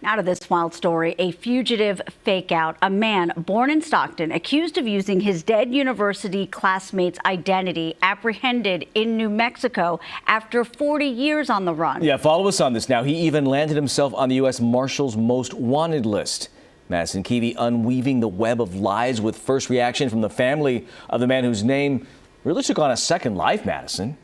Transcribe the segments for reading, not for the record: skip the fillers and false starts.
Now to this wild story, a fugitive fake out. A man born in Stockton accused of using his dead university classmate's identity apprehended in New Mexico after 40 years on the run. Yeah, follow us on this now. He even landed himself on the U.S. Marshals most wanted list. Madison Keevy unweaving the web of lies with first reaction from the family of the man whose name really took on a second life, Madison.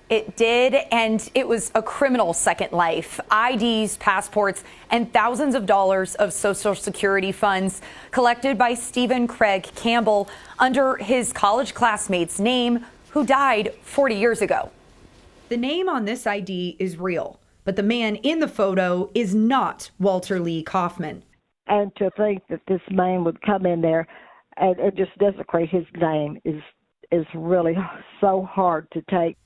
It did, and it was a criminal second life. IDs, passports, and thousands of dollars of Social Security funds collected by Stephen Craig Campbell under his college classmate's name, who died 40 years ago. The name on this ID is real, but the man in the photo is not Walter Lee Kaufman. And to think that this man would come in there and just desecrate his name is really so hard to take.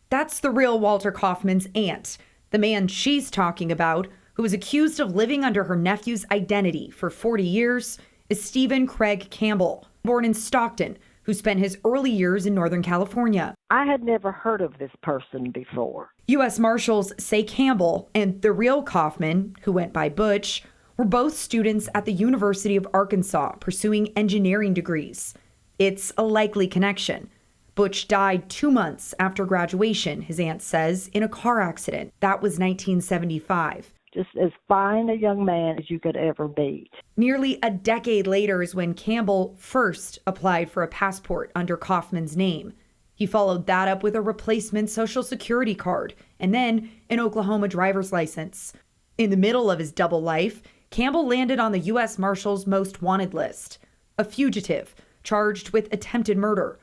That's the real Walter Kaufman's aunt, the man she's talking about, who was accused of living under her nephew's identity for 40 years, is Stephen Craig Campbell, born in Stockton, who spent his early years in Northern California. I had never heard of this person before. U.S. Marshals say Campbell and the real Kaufman, who went by Butch, were both students at the University of Arkansas pursuing engineering degrees. It's a likely connection. Butch died 2 months after graduation, his aunt says, in a car accident. That was 1975. Just as fine a young man as you could ever meet. Nearly a decade later is when Campbell first applied for a passport under Kaufman's name. He followed that up with a replacement Social Security card and then an Oklahoma driver's license. In the middle of his double life, Campbell landed on the U.S. Marshals most wanted list, a fugitive charged with attempted murder.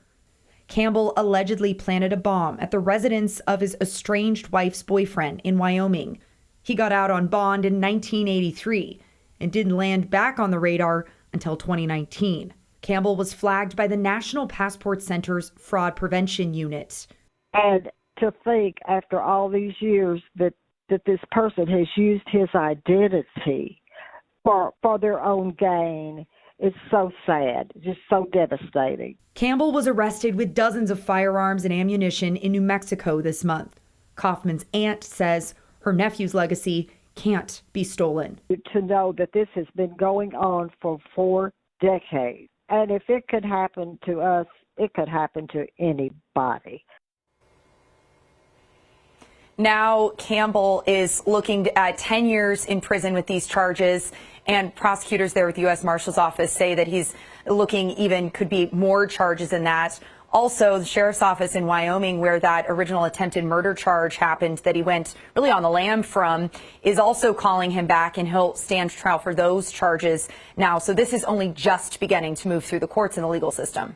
Campbell allegedly planted a bomb at the residence of his estranged wife's boyfriend in Wyoming. He got out on bond in 1983 and didn't land back on the radar until 2019. Campbell was flagged by the National Passport Center's Fraud Prevention Unit. And to think after all these years that this person has used his identity for their own gain, it's so sad, just so devastating. Campbell was arrested with dozens of firearms and ammunition in New Mexico this month. Kaufman's aunt says her nephew's legacy can't be stolen. To know that this has been going on for 4 decades, and if it could happen to us, it could happen to anybody. Now Campbell is looking at 10 years in prison with these charges, and prosecutors there with the U.S. Marshals Office say that he's looking even could be more charges than that. Also, the sheriff's office in Wyoming, where that original attempted murder charge happened that he went really on the lam from, is also calling him back, and he'll stand trial for those charges now. So this is only just beginning to move through the courts and the legal system.